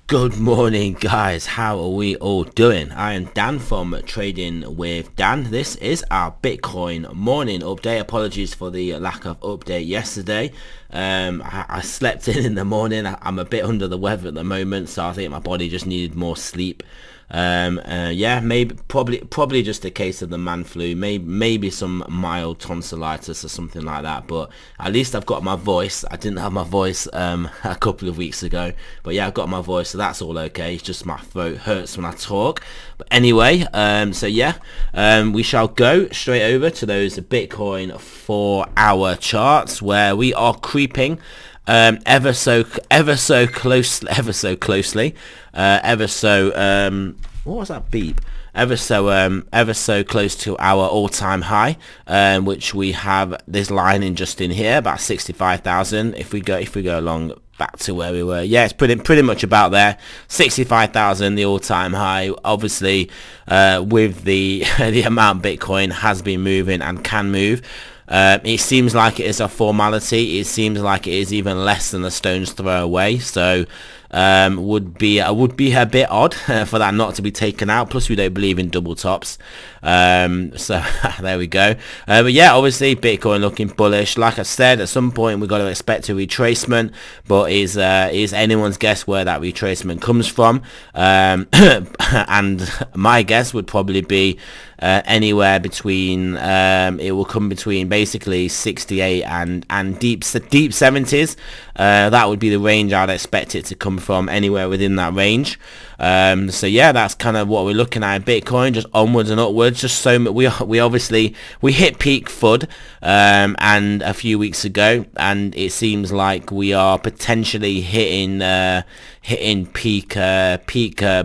Good morning, guys. How are we all doing? I am Dan from Trading with Dan. This is our Bitcoin morning update. Apologies for the lack of update yesterday. I slept in the morning. I'm a bit under the weather at the moment, so I think my body just needed more sleep. Yeah, probably just a case of the man flu, maybe some mild tonsillitis or something like that, but at least I've got my voice. I didn't have my voice a couple of weeks ago, but yeah, I've got my voice, so that's all okay. It's just my throat hurts when I talk. But anyway, so yeah, we shall go straight over to those Bitcoin 4-hour charts where we are creeping ever so closely, what was that beep? Ever so close to our all-time high, which we have this line in just in here, about 65,000. If we go along back to where we were, yeah, it's pretty much about there. 65,000, the all-time high. Obviously, with the the amount Bitcoin has been moving and can move. It seems like it is a formality. It seems like it is even less than a stone's throw away. So would be a bit odd for that not to be taken out. Plus, we don't believe in double tops. So there we go. But yeah, obviously Bitcoin looking bullish. Like I said, at some point we've got to expect a retracement, but is anyone's guess where that retracement comes from. And my guess would probably be anywhere between it will come between basically 68 and deep 70s. That would be the range I'd expect it to come from, anywhere within that range. So yeah, that's kind of what we're looking at in Bitcoin, just onwards and upwards. Just so we obviously hit peak FUD and a few weeks ago, and it seems like we are potentially hitting peak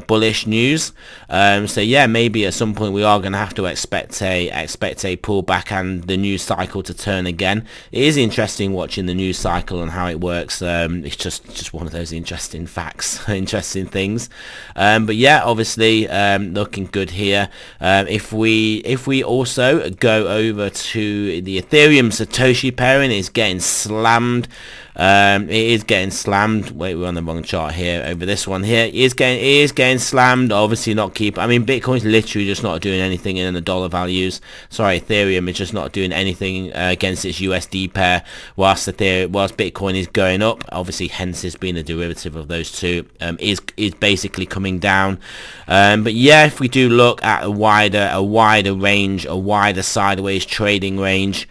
bullish news. So yeah, maybe at some point we are going to have to expect a pullback and the news cycle to turn again. It is interesting watching the news cycle and how it works. It's just one of those interesting facts, interesting things. But yeah, obviously looking good here. If we also go over to the Ethereum Satoshi pairing, it's getting slammed. It is getting slammed. Wait, we're on the wrong chart here. Over this one here, it is getting slammed. Obviously not keep. I mean, Bitcoin's literally just not doing anything in the dollar values. Sorry, Ethereum is just not doing anything against its USD pair, whilst Bitcoin is going up. Obviously, hence it's been a derivative of those two. Is basically coming down. But yeah, if we do look at a wider range, a wider sideways trading range.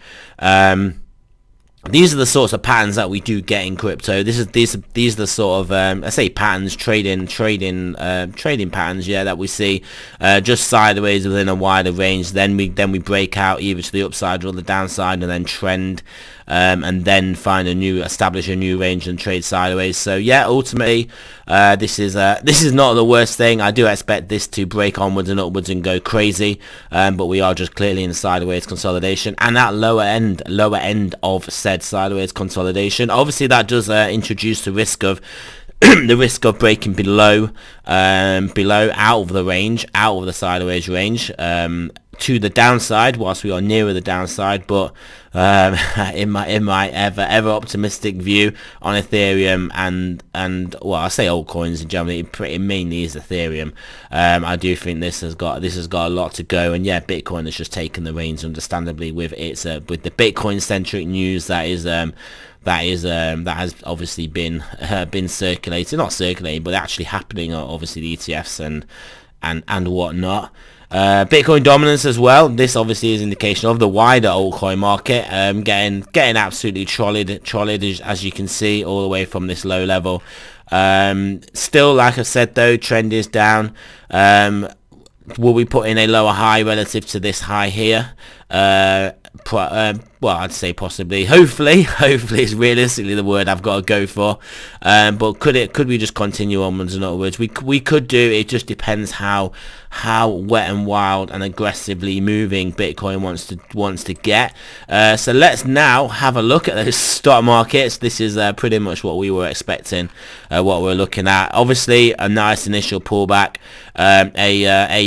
These are the sorts of patterns that we do get in crypto. These are the sort of I say patterns, trading patterns, yeah, that we see just sideways within a wider range. Then we break out either to the upside or the downside, and then trend, and then establish a new range and trade sideways. So yeah, ultimately, this is not the worst thing. I do expect this to break onwards and upwards and go crazy, but we are just clearly in sideways consolidation, and that lower end of said sideways consolidation. Obviously, that does introduce the risk of breaking below out of the range, out of the sideways range, to the downside, whilst we are nearer the downside. But in my ever optimistic view on Ethereum and well, I say altcoins in general, it mainly is Ethereum. I do think this has got a lot to go, and yeah, Bitcoin has just taken the reins, understandably, with its with the Bitcoin centric news that has obviously been circulated, not circulating, but actually happening. Obviously, the ETFs and whatnot. Bitcoin dominance as well. This obviously is an indication of the wider altcoin market, getting absolutely trolleyed as you can see all the way from this low level. Still, like I said though, trend is down. Will we put in a lower high relative to this high here? Well, I'd say possibly. Hopefully is realistically the word I've got to go for. But could we just continue onwards and upwards? We could do. It just depends how wet and wild and aggressively moving Bitcoin wants to get. So let's now have a look at those stock markets. This is pretty much what we were expecting, what we're looking at. Obviously, a nice initial pullback,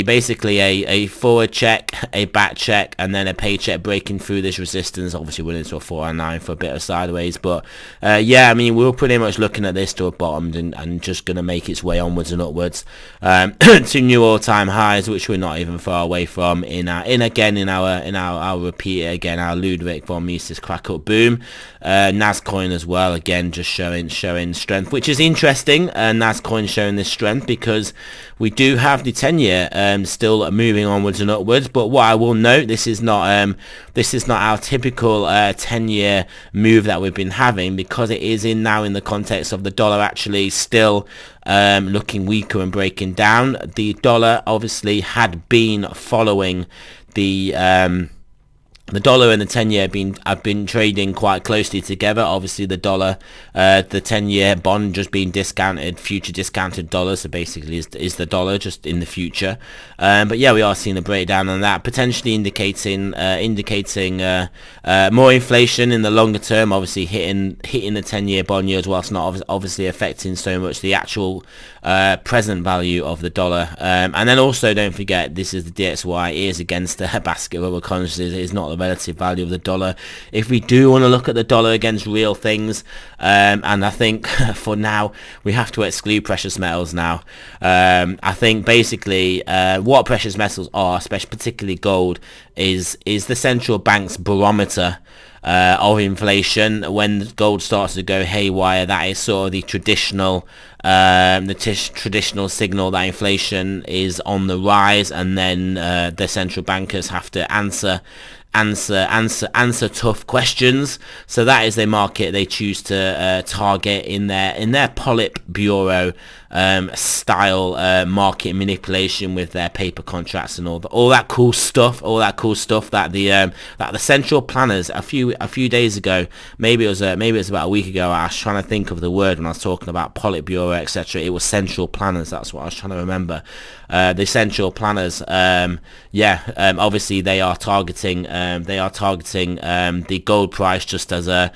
basically a forward check, a back check, and then a paycheck breaking breaking through this resistance, obviously went into a 409 for a bit of sideways, but yeah, I mean, we were pretty much looking at this to have bottomed and just going to make its way onwards and upwards to new all-time highs, which we're not even far away from in our I'll repeat it again, our Ludwig von Mises crack up boom. Nascoin as well, again, just showing strength, which is interesting. Nascoin showing this strength because we do have the 10-year still moving onwards and upwards. But what I will note, this is not our typical 10-year move that we've been having, because it is now in the context of the dollar actually still looking weaker and breaking down. The dollar obviously had been following the dollar and the 10-year have been trading quite closely together. Obviously the dollar, the 10-year bond just being discounted, future discounted dollars, so basically is the dollar just in the future. But yeah, we are seeing a breakdown on that, potentially indicating more inflation in the longer term, obviously hitting the 10-year bond yields, whilst not obviously affecting so much the actual present value of the dollar. And then also don't forget, this is the DXY, it is against a basket of other currencies. It is not the relative value of the dollar. If we do want to look at the dollar against real things, and I think for now we have to exclude precious metals now. I think basically what precious metals are, especially particularly gold, is the central bank's barometer of inflation. When gold starts to go haywire, that is sort of the traditional traditional signal that inflation is on the rise, and then the central bankers have to answer tough questions. So that is the market they choose to target in their Politburo style market manipulation with their paper contracts and all that cool stuff that the central planners a few days ago, maybe it was about a week ago, I was trying to think of the word when I was talking about Politburo, etc. It was central planners, that's what I was trying to remember. The central planners, obviously they are targeting the gold price just as a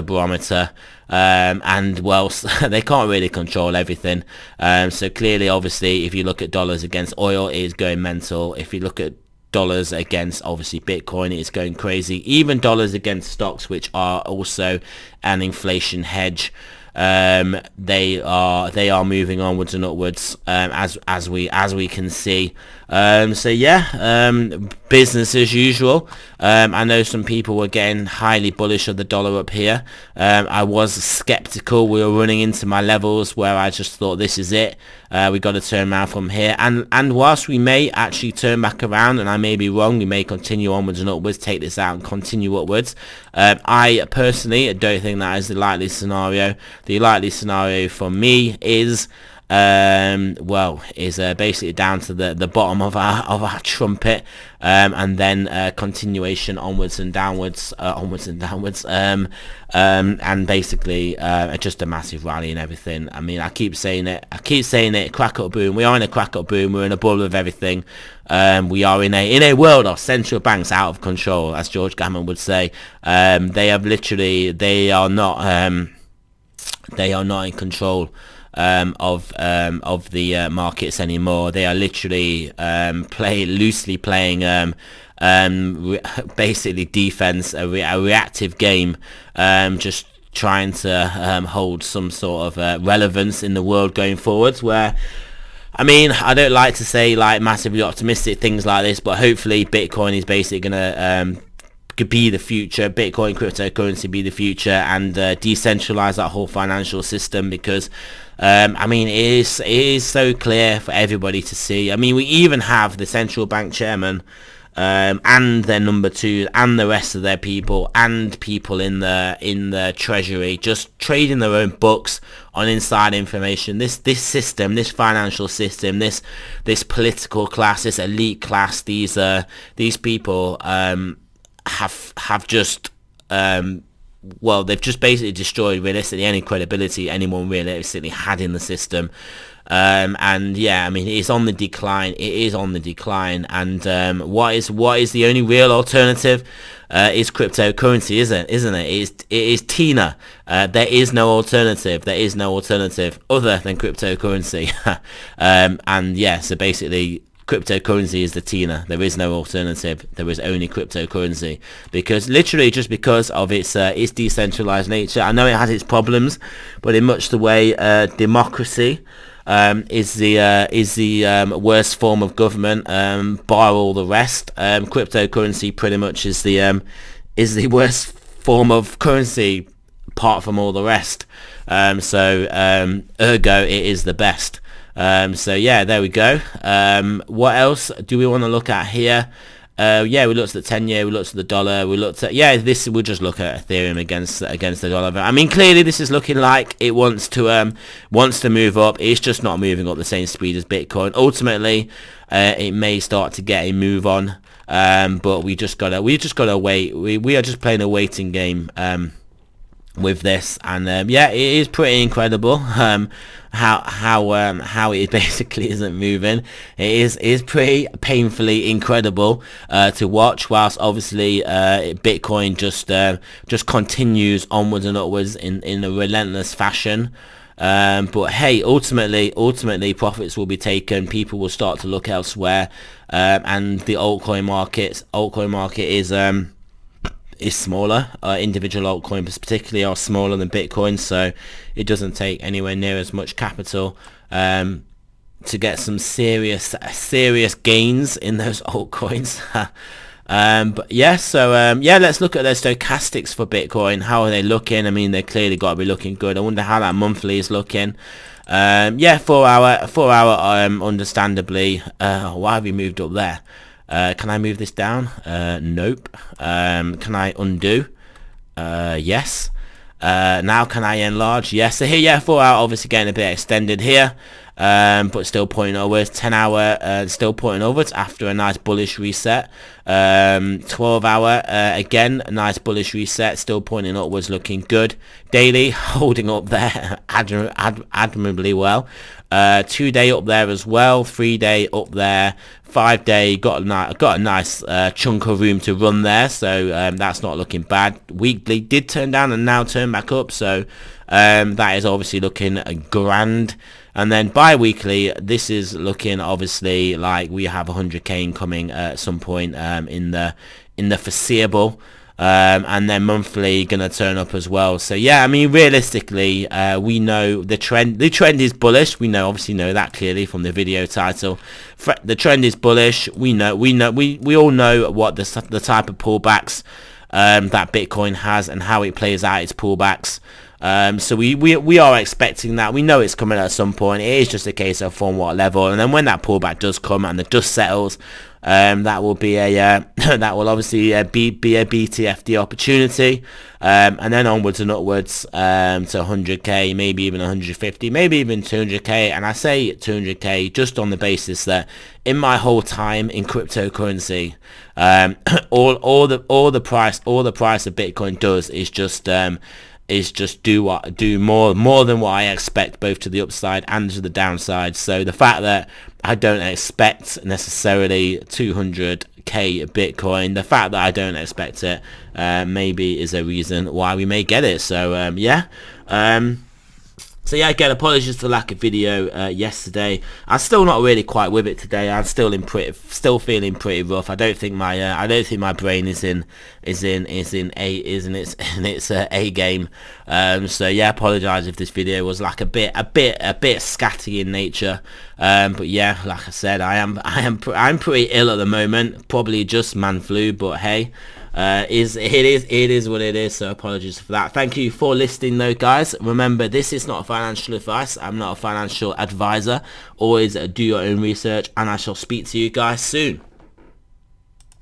barometer. And well, they can't really control everything. So clearly, obviously, if you look at dollars against oil, it is going mental. If you look at dollars against obviously Bitcoin, it is going crazy. Even dollars against stocks, which are also an inflation hedge, they are moving onwards and upwards, as we can see. So yeah, business as usual. I know some people were getting highly bullish of the dollar up here. I was skeptical. We were running into my levels where I just thought, this is it. We got to turn around from here. And whilst we may actually turn back around, and I may be wrong, we may continue onwards and upwards, take this out and continue upwards. I personally don't think that is the likely scenario. The likely scenario for me is basically down to the bottom of our trumpet, and then continuation onwards and downwards, and basically just a massive rally and everything. I mean, I keep saying it, crack up boom. We are in a crack up boom. We're in a bubble of everything. We are in a world of central banks out of control, as George Gammon would say. They are not in control of the markets anymore. They are literally loosely playing basically defense, a reactive game, just trying to hold some sort of relevance in the world going forwards. Where, I mean, I don't like to say like massively optimistic things like this, but hopefully Bitcoin is basically gonna could be the future, Bitcoin cryptocurrency be the future, and decentralize that whole financial system, because I mean, it is so clear for everybody to see. I mean, we even have the central bank chairman and their number two and the rest of their people and people in the treasury just trading their own books on inside information. This system, this financial system, this political class, this elite class, these people have just they've just basically destroyed realistically any credibility anyone realistically had in the system. And yeah, I mean, it's on the decline. It is on the decline. And what is the only real alternative? Is cryptocurrency, isn't it? It is TINA. There is no alternative. There is no alternative other than cryptocurrency. And yeah, so basically, cryptocurrency is the Tina. There is no alternative. There is only cryptocurrency, because literally just because of its decentralized nature. I know it has its problems, but in much the way democracy is the worst form of government, bar all the rest. Cryptocurrency pretty much is the worst form of currency apart from all the rest. Ergo it is the best. So yeah, there we go. What else do we want to look at here? Yeah, we looked at the 10-year, we looked at the dollar, we looked at, we'll just look at Ethereum against the dollar. I mean, clearly this is looking like it wants to move up. It's just not moving up the same speed as Bitcoin. Ultimately, it may start to get a move on, but we just gotta wait. We are just playing a waiting game with this, and yeah, it is pretty incredible how it basically isn't moving. It is pretty painfully incredible to watch, whilst obviously Bitcoin just continues onwards and upwards in a relentless fashion. But hey, ultimately profits will be taken. People will start to look elsewhere, and the altcoin market is smaller. Individual altcoins particularly are smaller than Bitcoin, so it doesn't take anywhere near as much capital to get some serious gains in those altcoins. But yeah, so yeah, let's look at their stochastics for Bitcoin. How are they looking? I mean, they clearly got to be looking good. I wonder how that monthly is looking. Yeah, 4 hour understandably. Why have we moved up there? Can I move this down? Nope. Can I undo? Yes. Now can I enlarge? Yes. So here, yeah, 4 hour obviously getting a bit extended here, but still pointing upwards. 10 hour still pointing upwards after a nice bullish reset. 12 hour again, a nice bullish reset, still pointing upwards, looking good. Daily holding up there admirably well. 2 day up there as well. 3 day up there. 5 day got a nice chunk of room to run there, so that's not looking bad. Weekly did turn down and now turn back up, so that is obviously looking grand. And then bi-weekly, this is looking obviously like we have 100k incoming at some point in the foreseeable. And then monthly gonna turn up as well. So yeah, I mean, realistically, we know the trend is bullish. We obviously know that clearly from the video title. The trend is bullish. We all know what the type of pullbacks that Bitcoin has and how it plays out its pullbacks. So we are expecting that. We know it's coming at some point. It is just a case of from what level, and then when that pullback does come and the dust settles, that will be that will obviously be a BTFD opportunity, and then onwards and upwards to 100k, maybe even 150, maybe even 200k. And I say 200k just on the basis that in my whole time in cryptocurrency, all the price of Bitcoin does is just do more than what I expect, both to the upside and to the downside. So the fact that I don't expect necessarily 200k Bitcoin, the fact that I don't expect it maybe is a reason why we may get it. So yeah. So yeah, again, apologies for the lack of video yesterday. I'm still not really quite with it today. I'm still feeling pretty rough. I don't think my brain is in its A game. So yeah, apologise if this video was like a bit scatty in nature. But yeah, like I said, I'm pretty ill at the moment. Probably just man flu, but hey. It is what it is, so apologies for that. Thank you for listening though, guys. Remember, this is not financial advice. I'm not a financial advisor. Always do your own research, and I shall speak to you guys soon.